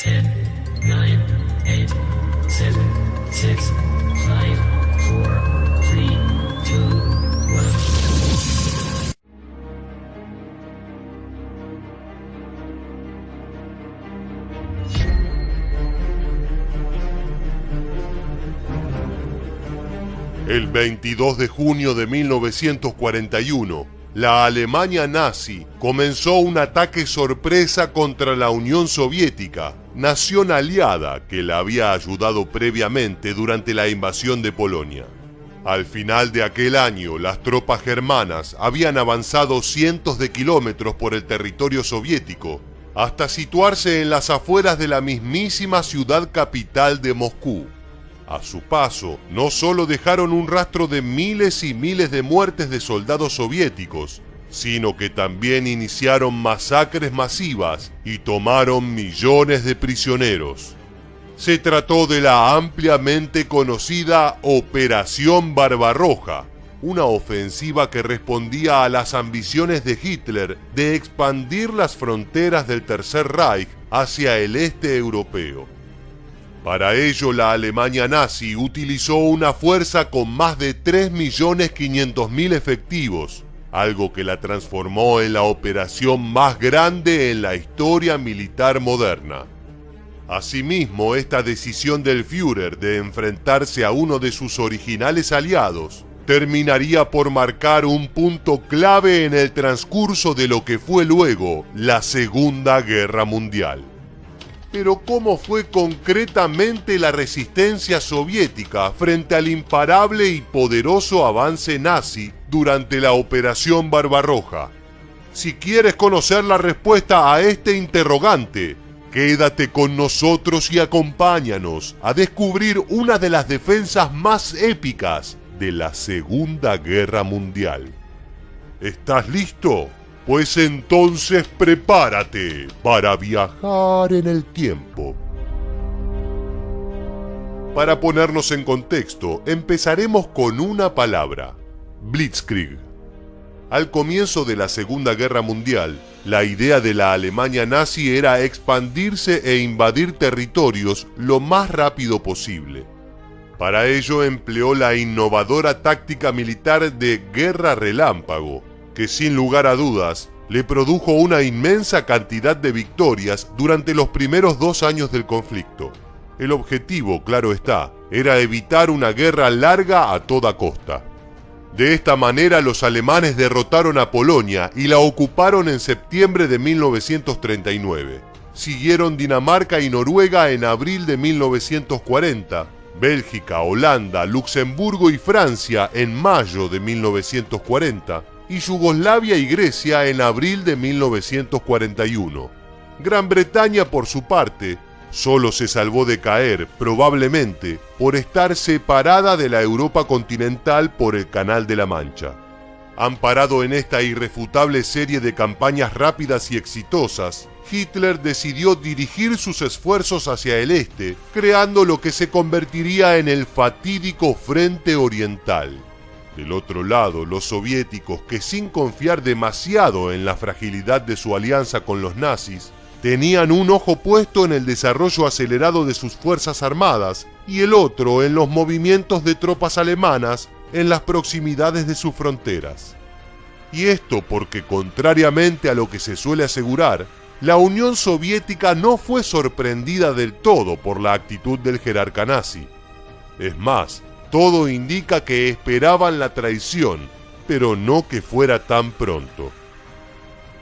10, 9, 8, 7, 6, 5, 4, 3, 2, 1. El 22 de junio de 1941, la Alemania nazi comenzó un ataque sorpresa contra la Unión Soviética, nación aliada que la había ayudado previamente durante la invasión de Polonia. Al final de aquel año, las tropas germanas habían avanzado cientos de kilómetros por el territorio soviético, hasta situarse en las afueras de la mismísima ciudad capital de Moscú. A su paso, no solo dejaron un rastro de miles y miles de muertes de soldados soviéticos, sino que también iniciaron masacres masivas y tomaron millones de prisioneros. Se trató de la ampliamente conocida Operación Barbarroja, una ofensiva que respondía a las ambiciones de Hitler de expandir las fronteras del Tercer Reich hacia el este europeo. Para ello, la Alemania nazi utilizó una fuerza con más de 3.500.000 efectivos, algo que la transformó en la operación más grande en la historia militar moderna. Asimismo, esta decisión del Führer de enfrentarse a uno de sus originales aliados terminaría por marcar un punto clave en el transcurso de lo que fue luego la Segunda Guerra Mundial. Pero ¿cómo fue concretamente la resistencia soviética frente al imparable y poderoso avance nazi durante la Operación Barbarroja? Si quieres conocer la respuesta a este interrogante, quédate con nosotros y acompáñanos a descubrir una de las defensas más épicas de la Segunda Guerra Mundial. ¿Estás listo? Pues entonces prepárate para viajar en el tiempo. Para ponernos en contexto, empezaremos con una palabra: Blitzkrieg. Al comienzo de la Segunda Guerra Mundial, la idea de la Alemania nazi era expandirse e invadir territorios lo más rápido posible. Para ello empleó la innovadora táctica militar de guerra relámpago, que sin lugar a dudas le produjo una inmensa cantidad de victorias durante los primeros 2 años del conflicto. El objetivo, claro está, era evitar una guerra larga a toda costa. De esta manera, los alemanes derrotaron a Polonia y la ocuparon en septiembre de 1939. Siguieron Dinamarca y Noruega en abril de 1940, Bélgica, Holanda, Luxemburgo y Francia en mayo de 1940, y Yugoslavia y Grecia en abril de 1941. Gran Bretaña, por su parte, solo se salvó de caer, probablemente, por estar separada de la Europa continental por el Canal de la Mancha. Amparado en esta irrefutable serie de campañas rápidas y exitosas, Hitler decidió dirigir sus esfuerzos hacia el este, creando lo que se convertiría en el fatídico Frente Oriental. Del otro lado, los soviéticos, que sin confiar demasiado en la fragilidad de su alianza con los nazis, tenían un ojo puesto en el desarrollo acelerado de sus fuerzas armadas y el otro en los movimientos de tropas alemanas en las proximidades de sus fronteras. Y esto porque, contrariamente a lo que se suele asegurar, la Unión Soviética no fue sorprendida del todo por la actitud del jerarca nazi. Es más, todo indica que esperaban la traición, pero no que fuera tan pronto.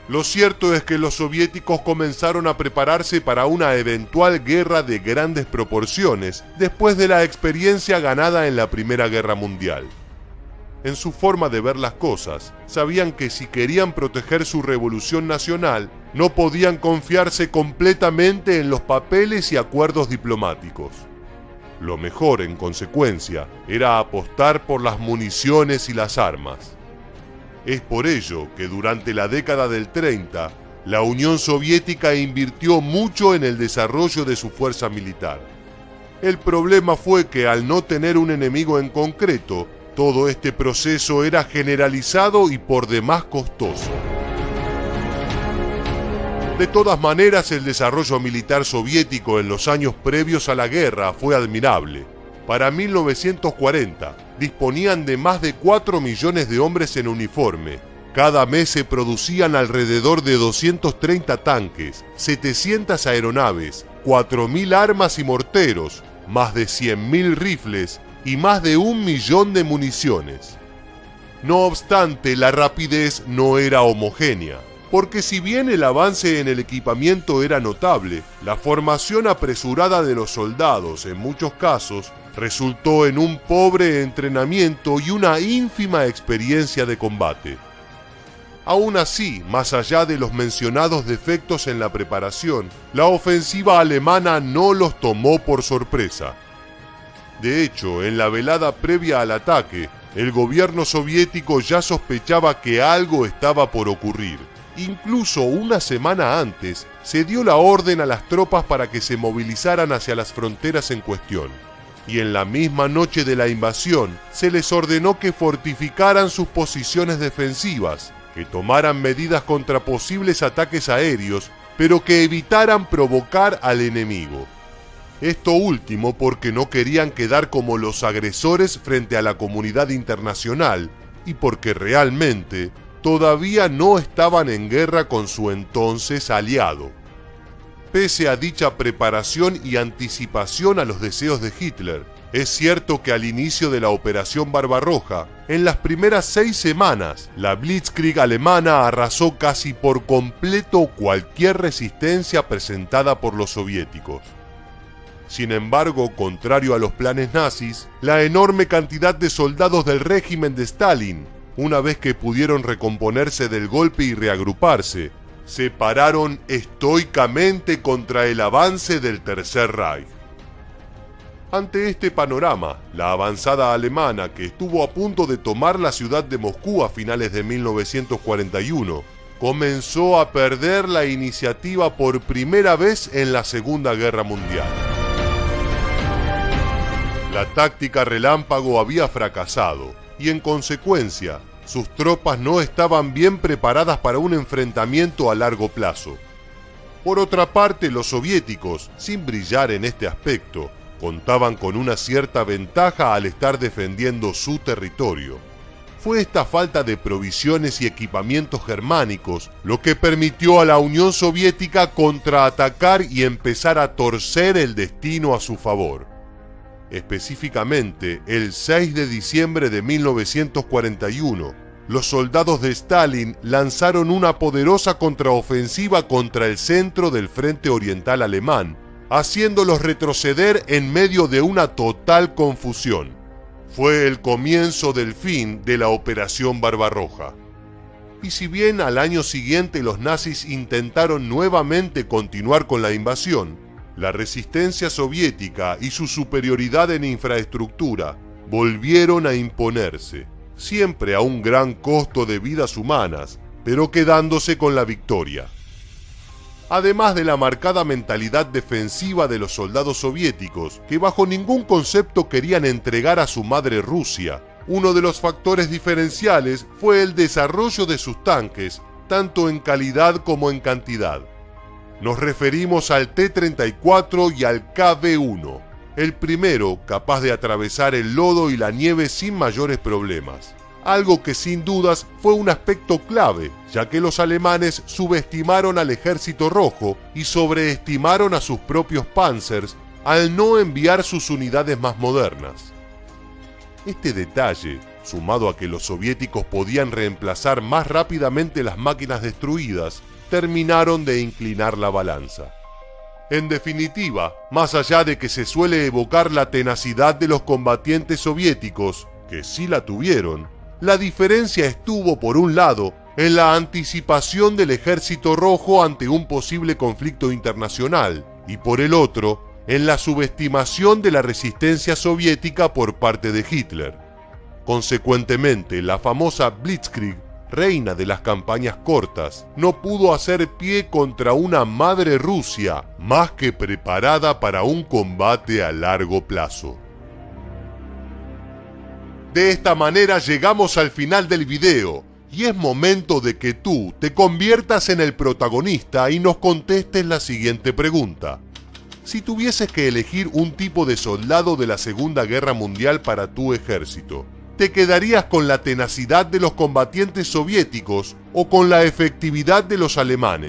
Lo cierto es que los soviéticos comenzaron a prepararse para una eventual guerra de grandes proporciones después de la experiencia ganada en la Primera Guerra Mundial. En su forma de ver las cosas, sabían que si querían proteger su revolución nacional, no podían confiarse completamente en los papeles y acuerdos diplomáticos. Lo mejor, en consecuencia, era apostar por las municiones y las armas. Es por ello que durante la década del 30, la Unión Soviética invirtió mucho en el desarrollo de su fuerza militar. El problema fue que al no tener un enemigo en concreto, todo este proceso era generalizado y por demás costoso. De todas maneras, el desarrollo militar soviético en los años previos a la guerra fue admirable. Para 1940, disponían de más de 4 millones de hombres en uniforme. Cada mes se producían alrededor de 230 tanques, 700 aeronaves, 4.000 armas y morteros, más de 100.000 rifles y más de 1 millón de municiones. No obstante, la rapidez no era homogénea, porque si bien el avance en el equipamiento era notable, la formación apresurada de los soldados en muchos casos resultó en un pobre entrenamiento y una ínfima experiencia de combate. Aún así, más allá de los mencionados defectos en la preparación, la ofensiva alemana no los tomó por sorpresa. De hecho, en la velada previa al ataque, el gobierno soviético ya sospechaba que algo estaba por ocurrir. Incluso una semana antes, se dio la orden a las tropas para que se movilizaran hacia las fronteras en cuestión. Y en la misma noche de la invasión, se les ordenó que fortificaran sus posiciones defensivas, que tomaran medidas contra posibles ataques aéreos, pero que evitaran provocar al enemigo. Esto último porque no querían quedar como los agresores frente a la comunidad internacional y porque realmente todavía no estaban en guerra con su entonces aliado. Pese a dicha preparación y anticipación a los deseos de Hitler, es cierto que al inicio de la Operación Barbarroja, en las primeras 6 semanas, la Blitzkrieg alemana arrasó casi por completo cualquier resistencia presentada por los soviéticos. Sin embargo, contrario a los planes nazis, la enorme cantidad de soldados del régimen de Stalin, una vez que pudieron recomponerse del golpe y reagruparse, se pararon estoicamente contra el avance del Tercer Reich. Ante este panorama, la avanzada alemana, que estuvo a punto de tomar la ciudad de Moscú a finales de 1941, comenzó a perder la iniciativa por primera vez en la Segunda Guerra Mundial. La táctica relámpago había fracasado y, en consecuencia, sus tropas no estaban bien preparadas para un enfrentamiento a largo plazo. Por otra parte, los soviéticos, sin brillar en este aspecto, contaban con una cierta ventaja al estar defendiendo su territorio. Fue esta falta de provisiones y equipamientos germánicos lo que permitió a la Unión Soviética contraatacar y empezar a torcer el destino a su favor. Específicamente, el 6 de diciembre de 1941, los soldados de Stalin lanzaron una poderosa contraofensiva contra el centro del frente oriental alemán, haciéndolos retroceder en medio de una total confusión. Fue el comienzo del fin de la Operación Barbarroja. Y si bien al año siguiente los nazis intentaron nuevamente continuar con la invasión, la resistencia soviética y su superioridad en infraestructura volvieron a imponerse, siempre a un gran costo de vidas humanas, pero quedándose con la victoria. Además de la marcada mentalidad defensiva de los soldados soviéticos, que bajo ningún concepto querían entregar a su madre Rusia, uno de los factores diferenciales fue el desarrollo de sus tanques, tanto en calidad como en cantidad. Nos referimos al T-34 y al KV-1, el primero capaz de atravesar el lodo y la nieve sin mayores problemas. Algo que sin dudas fue un aspecto clave, ya que los alemanes subestimaron al Ejército Rojo y sobreestimaron a sus propios Panzers al no enviar sus unidades más modernas. Este detalle, sumado a que los soviéticos podían reemplazar más rápidamente las máquinas destruidas, terminaron de inclinar la balanza. En definitiva, más allá de que se suele evocar la tenacidad de los combatientes soviéticos, que sí la tuvieron, la diferencia estuvo, por un lado, en la anticipación del Ejército Rojo ante un posible conflicto internacional, y por el otro, en la subestimación de la resistencia soviética por parte de Hitler. Consecuentemente, la famosa Blitzkrieg, reina de las campañas cortas, no pudo hacer pie contra una madre Rusia más que preparada para un combate a largo plazo. De esta manera llegamos al final del video. Y es momento de que tú te conviertas en el protagonista y nos contestes la siguiente pregunta. Si tuvieses que elegir un tipo de soldado de la Segunda Guerra Mundial para tu ejército, ¿te quedarías con la tenacidad de los combatientes soviéticos o con la efectividad de los alemanes?